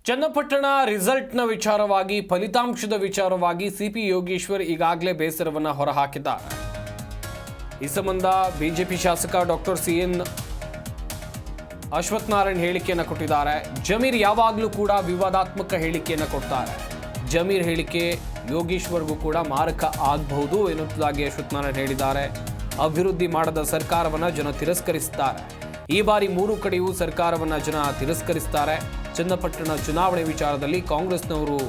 ಚನ್ನಪಟ್ಟಣ ರಿಸಲ್ಟ್ನ ವಿಚಾರವಾಗಿ ಫಲಿತಾಂಶದ ವಿಚಾರವಾಗಿ ಸಿಪಿ ಯೋಗೇಶ್ವರ್ ಈಗಾಗಲೇ ಬೇಸರವನ್ನು ಹೊರಹಾಕಿದ್ದಾರೆ. ಈ ಸಂಬಂಧ ಬಿಜೆಪಿ ಶಾಸಕ ಡಾಕ್ಟರ್ ಸಿಎನ್ ಅಶ್ವತ್ಥನಾರಾಯಣ್ ಹೇಳಿಕೆಯನ್ನು ಕೊಟ್ಟಿದ್ದಾರೆ. ಜಮೀರ್ ಯಾವಾಗಲೂ ಕೂಡ ವಿವಾದಾತ್ಮಕ ಹೇಳಿಕೆಯನ್ನು ಕೊಡ್ತಾರೆ. ಜಮೀರ್ ಹೇಳಿಕೆ ಯೋಗೇಶ್ವರ್ಗೂ ಕೂಡ ಮಾರಕ ಆಗಬಹುದು ಎನ್ನುವುದಾಗಿ ಅಶ್ವತ್ಥನಾರಾಯಣ್ ಹೇಳಿದ್ದಾರೆ. ಅಭಿವೃದ್ಧಿ ಮಾಡದ ಸರ್ಕಾರವನ್ನು ಜನ ತಿರಸ್ಕರಿಸುತ್ತಾರೆ. ಈ ಬಾರಿ 3 ಕಡೆಯೂ ಸರ್ಕಾರವನ್ನು ಜನ ತಿರಸ್ಕರಿಸುತ್ತಾರೆ. ಚನ್ನಪಟ್ಟಣ ಚುನಾವಣೆ ವಿಚಾರದಲ್ಲಿ ಕಾಂಗ್ರೆಸ್ನವರು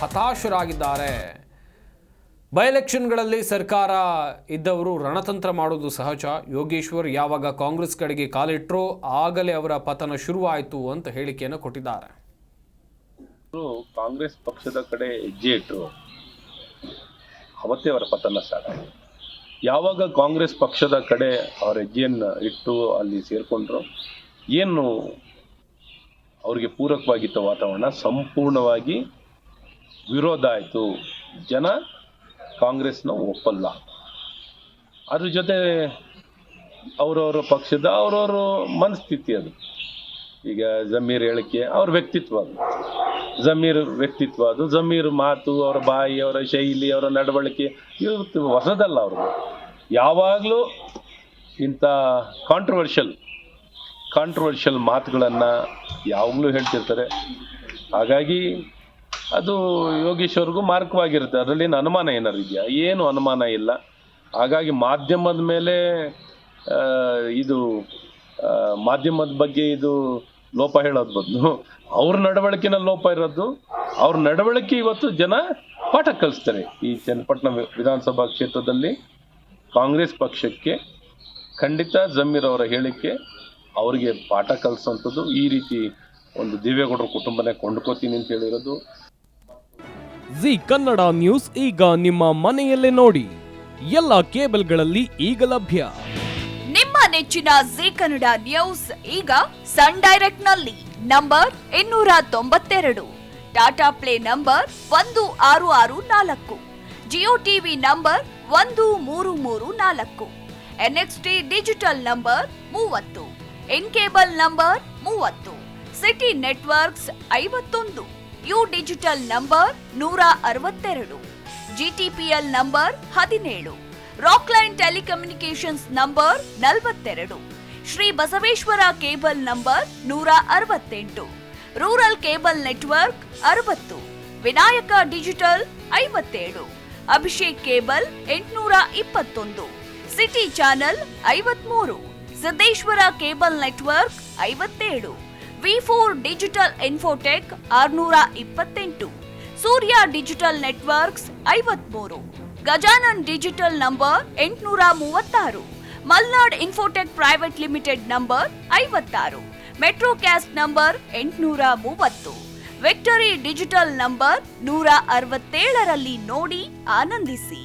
ಹತಾಶರಾಗಿದ್ದಾರೆ. ಬೈ ಎಲೆಕ್ಷನ್ಗಳಲ್ಲಿ ಸರ್ಕಾರ ಇದ್ದವರು ರಣತಂತ್ರ ಮಾಡೋದು ಸಹಜ. ಯೋಗೇಶ್ವರ್ ಯಾವಾಗ ಕಾಂಗ್ರೆಸ್ ಕಡೆಗೆ ಕಾಲಿಟ್ಟರೋ ಆಗಲೇ ಅವರ ಪತನ ಶುರುವಾಯಿತು ಅಂತ ಹೇಳಿಕೆಯನ್ನು ಕೊಟ್ಟಿದ್ದಾರೆ. ಕಾಂಗ್ರೆಸ್ ಪಕ್ಷದ ಕಡೆ ಹೆಜ್ಜೆ ಇಟ್ಟರು, ಅವತ್ತೇ ಅವರ ಪತನ ಸ್ಟಾರ್ಟ್ ಆಯಿತು. ಯಾವಾಗ ಕಾಂಗ್ರೆಸ್ ಪಕ್ಷದ ಕಡೆ ಅವರ ಹೆಜ್ಜೆಯನ್ನು ಇಟ್ಟು ಅಲ್ಲಿ ಸೇರಿಕೊಂಡ್ರು, ಏನು ಅವ್ರಿಗೆ ಪೂರಕವಾಗಿದ್ದ ವಾತಾವರಣ ಸಂಪೂರ್ಣವಾಗಿ ವಿರೋಧ ಆಯಿತು. ಜನ ಕಾಂಗ್ರೆಸ್ನ ಒಪ್ಪಲ್ಲ. ಅದ್ರ ಜೊತೆ ಅವರವರ ಪಕ್ಷದ ಅವರವರು ಮನಸ್ಥಿತಿ ಅದು. ಈಗ ಜಮೀರ್ ಹೇಳಿಕೆ ಅವ್ರ ವ್ಯಕ್ತಿತ್ವ ಅದು, ಜಮೀರ್ ವ್ಯಕ್ತಿತ್ವ ಅದು, ಜಮೀರ್ ಮಾತು, ಅವರ ಬಾಯಿ, ಅವರ ಶೈಲಿ, ಅವರ ನಡವಳಿಕೆ ಇವತ್ತು ಹೊಸದಲ್ಲ. ಅವ್ರಿಗೆ ಯಾವಾಗಲೂ ಇಂಥ ಕಾಂಟ್ರವರ್ಷಿಯಲ್ ಮಾತುಗಳನ್ನು ಯಾವಾಗಲೂ ಹೇಳ್ತಿರ್ತಾರೆ. ಹಾಗಾಗಿ ಅದು ಯೋಗೇಶ್ವರ್ಗೂ ಮಾರ್ಗವಾಗಿರುತ್ತೆ. ಅದರಲ್ಲೇನು ಅನುಮಾನ ಏನಾರು ಇದೆಯಾ? ಏನು ಅನುಮಾನ ಇಲ್ಲ. ಹಾಗಾಗಿ ಮಾಧ್ಯಮದ ಮೇಲೆ ಮಾಧ್ಯಮದ ಬಗ್ಗೆ ಇದು ಲೋಪ ಹೇಳೋದು ಬದಲು ಅವ್ರ ನಡವಳಿಕೆನ ಲೋಪ ಇರೋದು. ಅವ್ರ ನಡವಳಿಕೆ ಇವತ್ತು ಜನ ಪಾಠ ಕಲಿಸ್ತಾರೆ. ಈ ಚನ್ನಪಟ್ಟಣ ವಿಧಾನಸಭಾ ಕ್ಷೇತ್ರದಲ್ಲಿ ಕಾಂಗ್ರೆಸ್ ಪಕ್ಷಕ್ಕೆ ಖಂಡಿತ ಜಮೀರ್ ಅವರ ಹೇಳಿಕೆ ಅವರಿಗೆ ಪಾಠ ಕಲಿಸೋಂಥದ್ದು. ಈ ರೀತಿ ಒಂದು ದೇವೇಗೌಡರ ಕುಟುಂಬನೇ ಕೊಂಡ್ಕೋತೀನಿ ಅಂತ ಹೇಳಿರೋದು. ಜಿ ಕನ್ನಡ ನ್ಯೂಸ್ ಈಗ ನಿಮ್ಮ ಮನೆಯಲ್ಲೇ ನೋಡಿ. ಎಲ್ಲ ಕೇಬಲ್ಗಳಲ್ಲಿ ಈಗ ಲಭ್ಯ. ನಿಮ್ಮ ನೆಚ್ಚಿನ ಜಿ ಕನ್ನಡ ನ್ಯೂಸ್ ಈಗ ಸನ್ ಡೈರೆಕ್ಟ್ ನಲ್ಲಿ number 292, Tata Play number 1664, Jio TV number 1334, NXT digital number 30, in cable number 30, city networks 51, U digital number 162, GTPL number 17, Rockline telecommunications number 42, Shri Basaveshwara cable number 168, rural cable network 60, Vinayaka digital 57, Abhishek cable 821, city channel 53, Siddeshwara cable network 57, ವಿ4 digital infotech 628, Surya digital networks 53, Gajanan digital number 836, Malnad infotech private limited number 56, metrocast number 830, victory digital number 167ರಲ್ಲಿ ನೋಡಿ ಆನಂದಿಸಿ.